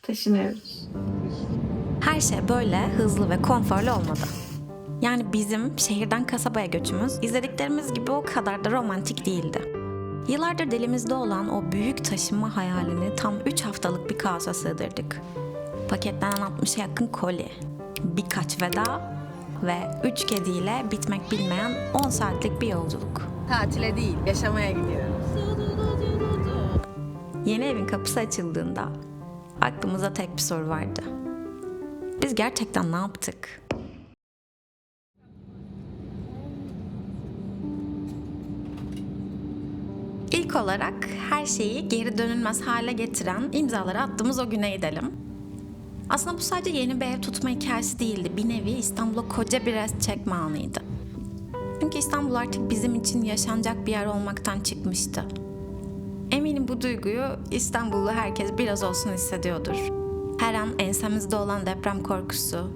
taşınıyoruz. Her şey böyle hızlı ve konforlu olmadı. Yani bizim şehirden kasabaya göçümüz izlediklerimiz gibi o kadar da romantik değildi. Yıllardır dilimizde olan o büyük taşınma hayalini tam 3 haftalık bir kaosa sığdırdık. Paketlenen 60'a yakın koli, birkaç veda ve 3 kediyle bitmek bilmeyen 10 saatlik bir yolculuk. Tatile değil, yaşamaya gidiyoruz. Yeni evin kapısı açıldığında aklımıza tek bir soru vardı. Biz gerçekten ne yaptık? İlk olarak her şeyi geri dönülmez hale getiren imzaları attığımız o güne gidelim. Aslında bu sadece yeni bir ev tutma hikayesi değildi. Bir nevi İstanbul'a koca bir rest çekme anıydı. Çünkü İstanbul artık bizim için yaşanacak bir yer olmaktan çıkmıştı. Eminim bu duyguyu İstanbullu herkes biraz olsun hissediyordur. Her an ensemizde olan deprem korkusu,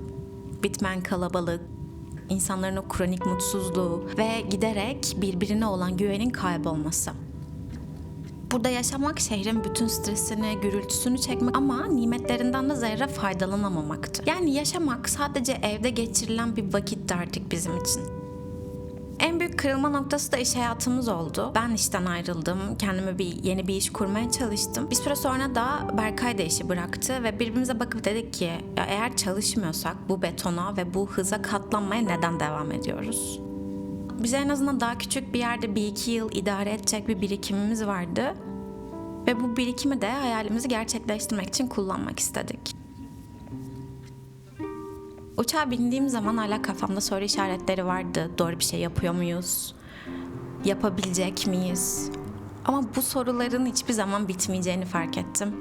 bitmeyen kalabalık, insanların o kronik mutsuzluğu ve giderek birbirine olan güvenin kaybolması. Burada yaşamak şehrin bütün stresini, gürültüsünü çekmek ama nimetlerinden de zerre faydalanamamaktı. Yani yaşamak sadece evde geçirilen bir vakitti artık bizim için. En büyük kırılma noktası da iş hayatımız oldu. Ben işten ayrıldım, kendime yeni bir iş kurmaya çalıştım. Bir süre sonra da Berkay da işi bıraktı ve birbirimize bakıp dedik ki ya eğer çalışmıyorsak bu betona ve bu hıza katlanmaya neden devam ediyoruz? Bize en azından daha küçük bir yerde 1-2 yıl idare edecek bir birikimimiz vardı. Ve bu birikimi de hayalimizi gerçekleştirmek için kullanmak istedik. Uçağa bindiğim zaman hala kafamda soru işaretleri vardı. Doğru bir şey yapıyor muyuz? Yapabilecek miyiz? Ama bu soruların hiçbir zaman bitmeyeceğini fark ettim.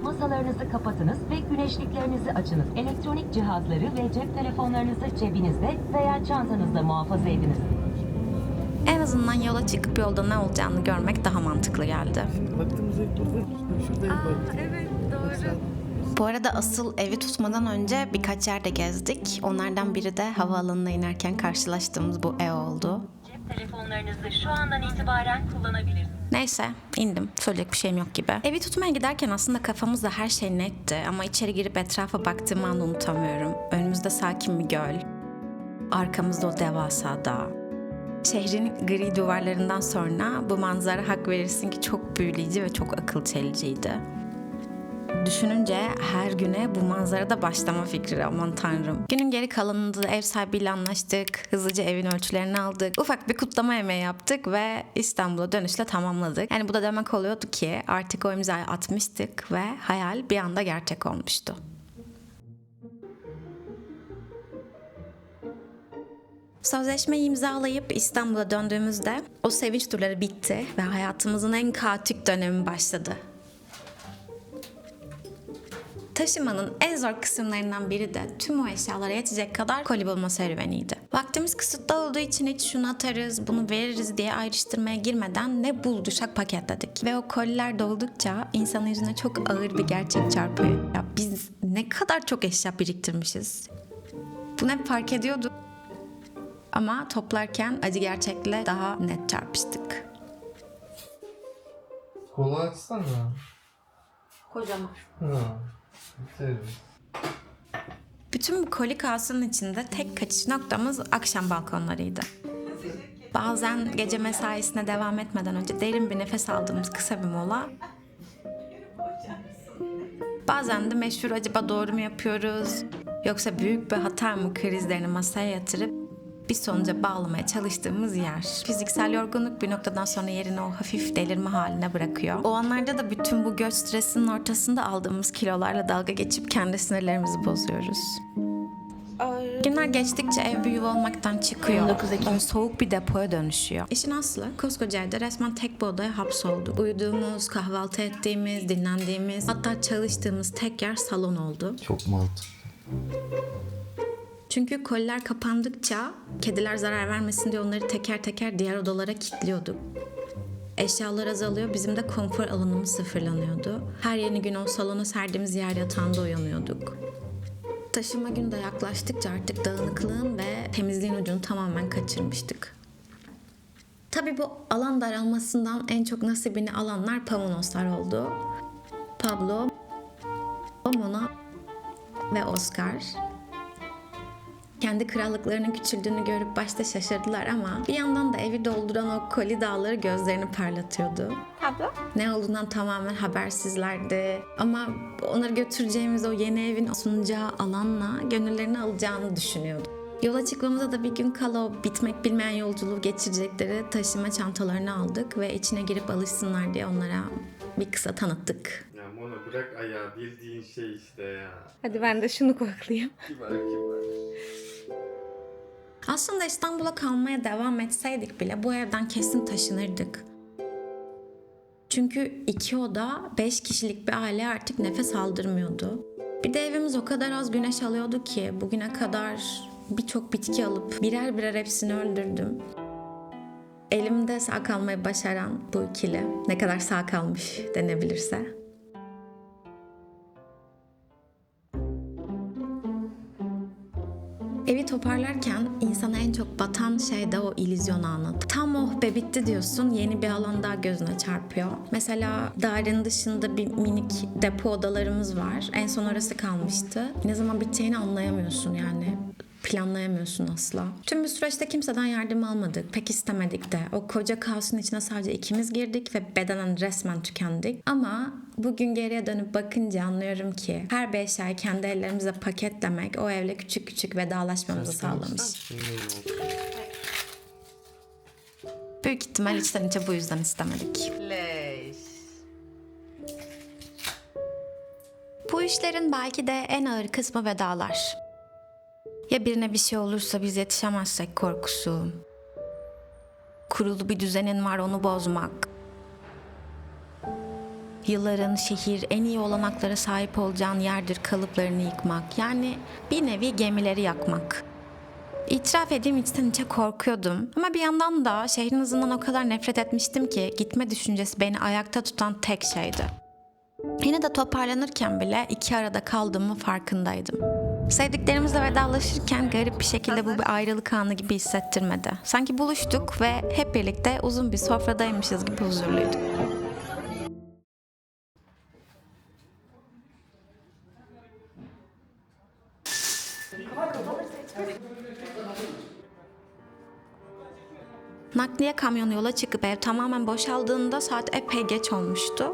Masalarınızı kapatınız ve güneşliklerinizi açınız. Elektronik cihazları ve cep telefonlarınızı cebinizde veya çantanızda muhafaza ediniz. En azından yola çıkıp yolda ne olacağını görmek daha mantıklı geldi. Baktığımızda şuradayız bak. Evet, doğru. Bu arada asıl evi tutmadan önce birkaç yerde gezdik. Onlardan biri de havaalanına inerken karşılaştığımız bu ev oldu. Cep telefonlarınızı şu andan itibaren kullanabilirsiniz. Neyse indim. Söyleyecek bir şeyim yok gibi. Evi tutmaya giderken aslında kafamızda her şey netti. Ama içeri girip etrafa baktığım anda unutamıyorum. Önümüzde sakin bir göl. Arkamızda o devasa dağ. Şehrin gri duvarlarından sonra bu manzara hak verirsin ki çok büyüleyici ve çok akıl çeliciydi. Düşününce her güne bu manzarada başlama fikri, aman tanrım. Günün geri kalanında da ev sahibiyle anlaştık. Hızlıca evin ölçülerini aldık. Ufak bir kutlama yemeği yaptık ve İstanbul'a dönüşle tamamladık. Yani bu da demek oluyordu ki artık o imzayı atmıştık ve hayal bir anda gerçek olmuştu. Sözleşmeyi imzalayıp İstanbul'a döndüğümüzde o sevinç turları bitti ve hayatımızın en kaotik dönemi başladı. Taşımanın en zor kısımlarından biri de tüm o eşyalara yetecek kadar koli bulma serüveniydi. Vaktimiz kısıtlı olduğu için hiç şunu atarız, bunu veririz diye ayrıştırmaya girmeden ne bulduysak paketledik. Ve o koliler doldukça insanın yüzüne çok ağır bir gerçek çarpıyor. Ya biz ne kadar çok eşya biriktirmişiz. Bunu hep fark ediyorduk. Ama toplarken acı gerçekle daha net çarpıştık. Kola açsana. Kocaman. Ha. Biteriz. Bütün bu koli kaosunun içinde tek kaçış noktamız akşam balkonlarıydı. Bazen gece mesaisine devam etmeden önce derin bir nefes aldığımız kısa bir mola. Bazen de meşhur acaba doğru mu yapıyoruz yoksa büyük bir hata mı krizlerini masaya yatırıp bir sonuca bağlamaya çalıştığımız yer. Fiziksel yorgunluk bir noktadan sonra yerini o hafif delirme haline bırakıyor. O anlarda da bütün bu göç stresinin ortasında aldığımız kilolarla dalga geçip kendi sinirlerimizi bozuyoruz. Günler geçtikçe ev bir yuva olmaktan çıkıyor. 19 Ekim. Soğuk bir depoya dönüşüyor. İşin aslı koskoca evde resmen tek bir odaya hapsolduk. Uyuduğumuz, kahvaltı ettiğimiz, dinlendiğimiz, hatta çalıştığımız tek yer salon oldu. Çok mantıklı. Çünkü koliler kapandıkça kediler zarar vermesin diye onları teker teker diğer odalara kilitliyorduk. Eşyalar azalıyor, bizim de konfor alanımız sıfırlanıyordu. Her yeni gün o salona serdiğimiz yer yatağında uyanıyorduk. Taşınma günü de yaklaştıkça artık dağınıklığın ve temizliğin ucunu tamamen kaçırmıştık. Tabii bu alan daralmasından en çok nasibini alanlar Pavanoslar oldu. Pablo, Mona ve Oscar kendi krallıklarının küçüldüğünü görüp başta şaşırdılar ama bir yandan da evi dolduran o koli dağları gözlerini parlatıyordu. Abla? Ne olduğundan tamamen habersizlerdi ama onları götüreceğimiz o yeni evin sunacağı alanla gönüllerini alacağını düşünüyordu. Yola çıkmamıza da bir gün kala o bitmek bilmeyen yolculuğu geçirecekleri taşıma çantalarını aldık ve içine girip alışsınlar diye onlara bir kısa tanıttık. Ya Mona bırak ayağı, bildiğin şey işte ya. Hadi ben de şunu koklayayım. Kibar kibar. Aslında İstanbul'a kalmaya devam etseydik bile bu evden kesin taşınırdık. Çünkü 2 oda 5 kişilik bir aile artık nefes aldırmıyordu. Bir de evimiz o kadar az güneş alıyordu ki bugüne kadar birçok bitki alıp birer birer hepsini öldürdüm. Elimde sağ kalmayı başaran bu ikili ne kadar sağ kalmış denebilirse. Evi toparlarken insana en çok batan şey de o illüzyon anı. Tam oh be bitti diyorsun, yeni bir alan daha gözüne çarpıyor. Mesela dairenin dışında bir minik depo odalarımız var. En son orası kalmıştı. Ne zaman biteceğini anlayamıyorsun yani. Planlayamıyorsun asla. Tüm bu süreçte kimseden yardım almadık. Pek istemedik de. O koca kaosun içine sadece ikimiz girdik ve bedenen resmen tükendik. Ama bugün geriye dönüp bakınca anlıyorum ki her bir eşyayı kendi ellerimize paketlemek o evle küçük küçük vedalaşmamızı sağlamış. Büyük ihtimal içten içe bu yüzden istemedik. Leş. Bu işlerin belki de en ağır kısmı vedalar. Ya birine bir şey olursa biz yetişemezsek korkusu. Kurulu bir düzenin var, onu bozmak. Yılların şehir en iyi olanaklara sahip olacağın yerdir kalıplarını yıkmak. Yani bir nevi gemileri yakmak. İtiraf edeyim içten içe korkuyordum. Ama bir yandan da şehrin hızından o kadar nefret etmiştim ki gitme düşüncesi beni ayakta tutan tek şeydi. Yine de toparlanırken bile iki arada kaldığımı farkındaydım. Sevdiklerimizle vedalaşırken garip bir şekilde bu bir ayrılık anı gibi hissettirmedi. Sanki buluştuk ve hep birlikte uzun bir sofradaymışız gibi huzurluyduk. Nakliye kamyonu yola çıkıp ev tamamen boşaldığında saat epey geç olmuştu.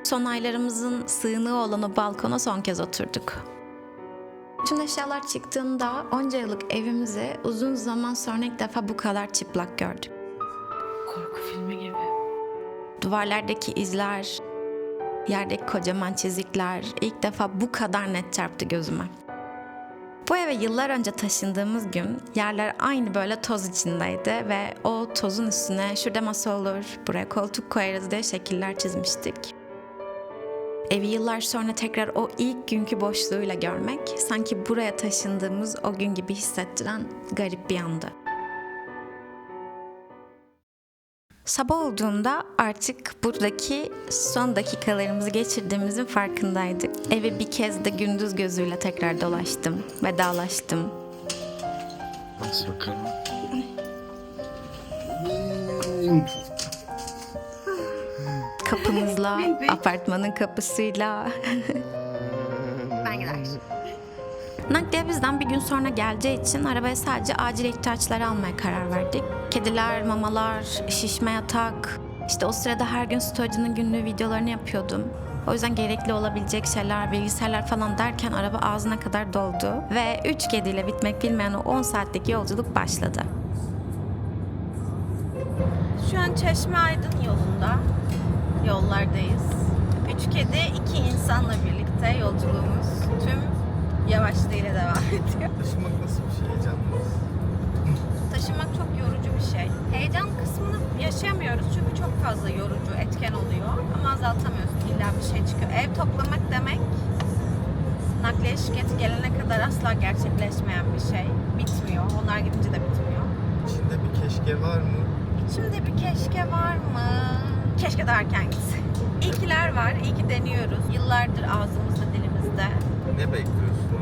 Son aylarımızın sığınağı olan o balkona son kez oturduk. Tüm eşyalar çıktığında onca yıllık evimizi uzun zaman sonra ilk defa bu kadar çıplak gördük. Korku filmi gibi. Duvarlardaki izler, yerdeki kocaman çizikler ilk defa bu kadar net çarptı gözüme. Bu eve yıllar önce taşındığımız gün yerler aynı böyle toz içindeydi ve o tozun üstüne şurada masa olur, buraya koltuk koyarız diye şekiller çizmiştik. Evi yıllar sonra tekrar o ilk günkü boşluğuyla görmek, sanki buraya taşındığımız o gün gibi hissettiren garip bir andı. Sabah olduğunda artık buradaki son dakikalarımızı geçirdiğimizin farkındaydık. Evi bir kez de gündüz gözüyle tekrar dolaştım, vedalaştım. Bas bakalım. Kapımızla, apartmanın kapısıyla. Ben gider. Nakliye bizden bir gün sonra geleceği için arabaya sadece acil ihtiyaçları almaya karar verdik. Kediler, mamalar, şişme yatak. İşte o sırada her gün story'cinin günlüğü videolarını yapıyordum. O yüzden gerekli olabilecek şeyler, bilgisayarlar falan derken araba ağzına kadar doldu. Ve 3 kediyle bitmek bilmeyen o 10 saatlik yolculuk başladı. Şu an Çeşme Aydın yolunda. Yollardayız. 3 kedi, 2 insanla birlikte yolculuğumuz tüm yavaşlığıyla devam ediyor. Taşımak nasıl bir şey, heyecanlı? Taşımak çok yorucu bir şey. Heyecan kısmını yaşayamıyoruz çünkü çok fazla yorucu etken oluyor. Ama azaltamıyorsun. İlla bir şey çıkıyor. Ev toplamak demek nakliye şirketi gelene kadar asla gerçekleşmeyen bir şey. Bitmiyor. Onlar gidince de bitmiyor. İçinde bir keşke var mı? İçimde bir keşke var mı? Keşke de erken gitse. İyikiler var. İyi ki deniyoruz. Yıllardır ağzımızda, dilimizde. Ne bekliyorsun?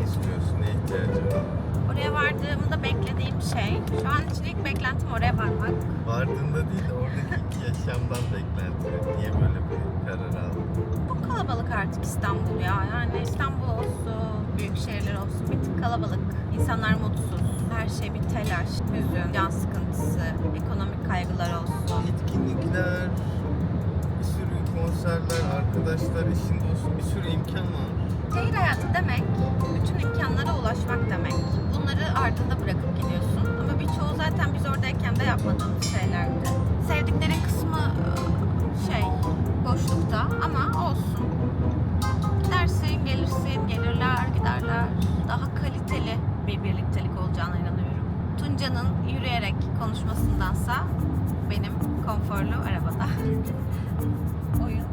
İstiyorsun, ne ihtiyacın var? Oraya Oraya vardığımda beklediğim şey, şu an için ilk beklentim oraya varmak. Vardığında değil de oradaki yaşamdan beklenti. Niye böyle bir karar aldın? Çok kalabalık artık İstanbul ya. Yani İstanbul olsun, büyük şehirler olsun bir tık kalabalık. İnsanlar mutsuz. Her şey bir telaş, hüzün, can sıkıntısı, ekonomik kaygılar olsun. Etkinlikler, bir sürü konserler, arkadaşlar, eşin dostun, bir sürü imkan var. Şehir hayatı demek, bütün imkanlara ulaşmak demek. Bunları ardında bırakıp gidiyorsun. Ama birçoğu zaten biz oradayken de yapmadığımız şeylerdi. Sevdiklerin kısmı boşlukta ama olsun. Gidersin, gelirsin, gelirler, giderler. Daha kaliteli bir birliktelik olacağına inanıyorum. Tunca'nın yürüyerek konuşmasındansa benim konforlu arabada. Oyun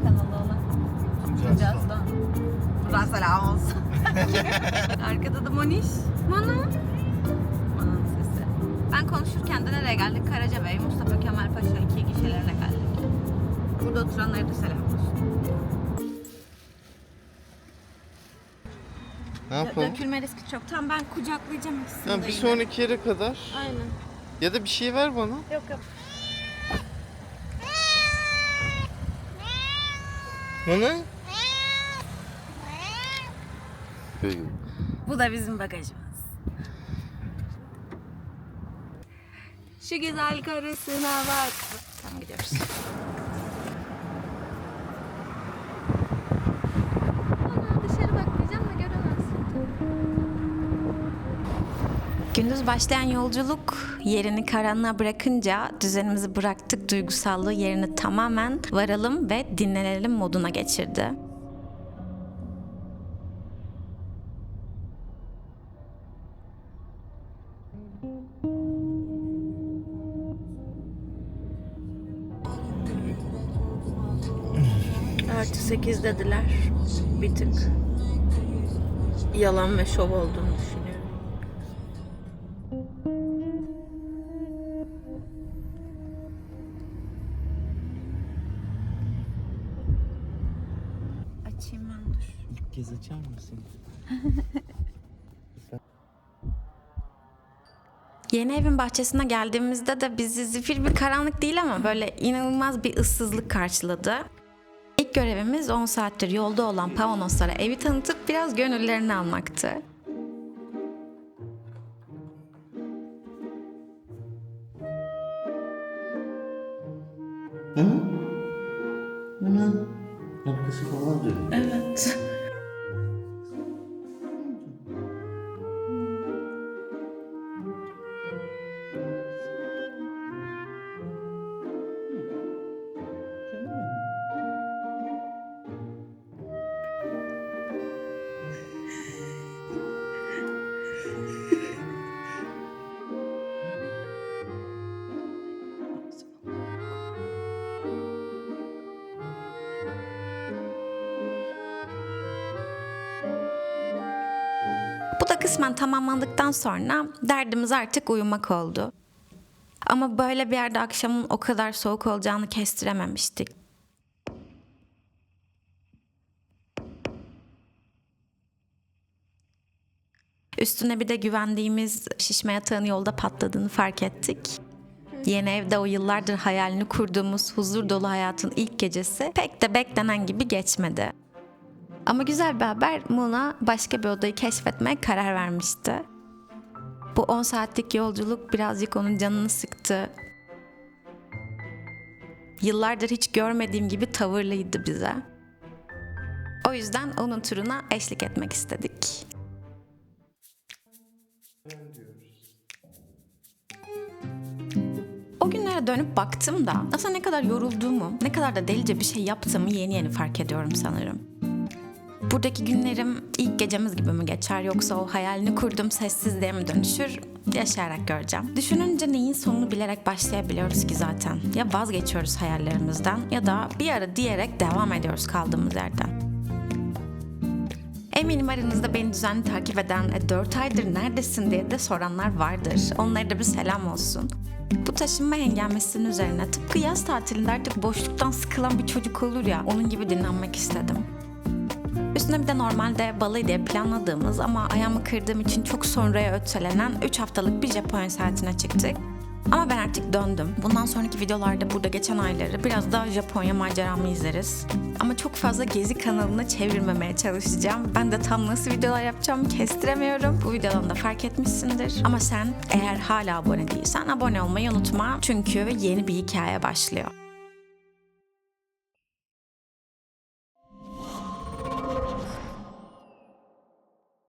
kanalı olan Tunca Aslan. Buradan selam olsun. Arkada da Moniş. Mana'nın sesi. Ben konuşurken de nereye geldik? Karacabey, Mustafa Kemal Paşa 2 gişelerine geldik. Burada oturanlara da selam olsun. Ne yapalım? Dökülme riski çok. Tamam ben kucaklayacağım ikisini Ya de bir yine. sonraki yere kadar. Aynen. Ya da bir şey ver bana. Yok. Bana? Bu da bizim bagajımız. Şu güzel karısına bak. Tamam gidiyoruz. Ana dışarı bak diyeceğim de göremezsin. Gündüz başlayan yolculuk yerini karanlığa bırakınca düzenimizi bıraktık duygusallığı yerini tamamen varalım ve dinlenelim moduna geçirdi. +8 dediler. Bir tık yalan ve şov olduğunu düşünüyorum. Açayım ben dur. İlk kez açar mısın? Yeni evin bahçesine geldiğimizde de bizi zifir bir karanlık değil ama böyle inanılmaz bir ıssızlık karşıladı. İlk görevimiz 10 saattir yolda olan Pavanoslara evi tanıtıp biraz gönüllerini almaktı. Arkası falan dönüyor. Evet. Bu da kısmen tamamlandıktan sonra derdimiz artık uyumak oldu. Ama böyle bir yerde akşamın o kadar soğuk olacağını kestirememiştik. Üstüne bir de güvendiğimiz şişme yatağın yolda patladığını fark ettik. Yeni evde o yıllardır hayalini kurduğumuz huzur dolu hayatın ilk gecesi pek de beklenen gibi geçmedi. Ama güzel bir haber, Muna başka bir odayı keşfetmeye karar vermişti. Bu 10 saatlik yolculuk birazcık onun canını sıktı. Yıllardır hiç görmediğim gibi tavırlıydı bize. O yüzden onun turuna eşlik etmek istedik. O günlere dönüp baktığımda aslında ne kadar yorulduğumu, ne kadar da delice bir şey yaptığımı yeni yeni fark ediyorum sanırım. Buradaki günlerim ilk gecemiz gibi mi geçer yoksa o hayalini kurduğum sessizliğe mi dönüşür? Yaşayarak göreceğim. Düşününce neyin sonunu bilerek başlayabiliyoruz ki zaten. Ya vazgeçiyoruz hayallerimizden ya da bir ara diyerek devam ediyoruz kaldığımız yerden. Eminim aranızda beni düzenli takip eden 4 aydır neredesin diye de soranlar vardır. Onlara da bir selam olsun. Bu taşınma hengamesinin üzerine tıpkı yaz tatilinde artık boşluktan sıkılan bir çocuk olur ya, onun gibi dinlenmek istedim. Üstüne bir de normalde Bali diye planladığımız ama ayağımı kırdığım için çok sonraya ötelenen 3 haftalık bir Japonya seyahatine çıktık. Ama ben artık döndüm. Bundan sonraki videolarda burada geçen ayları biraz daha Japonya maceramı izleriz. Ama çok fazla gezi kanalına çevirmemeye çalışacağım. Ben de tam nasıl videolar yapacağımı kestiremiyorum. Bu videodan da fark etmişsindir. Ama sen eğer hala abone değilsen abone olmayı unutma. Çünkü yeni bir hikaye başlıyor.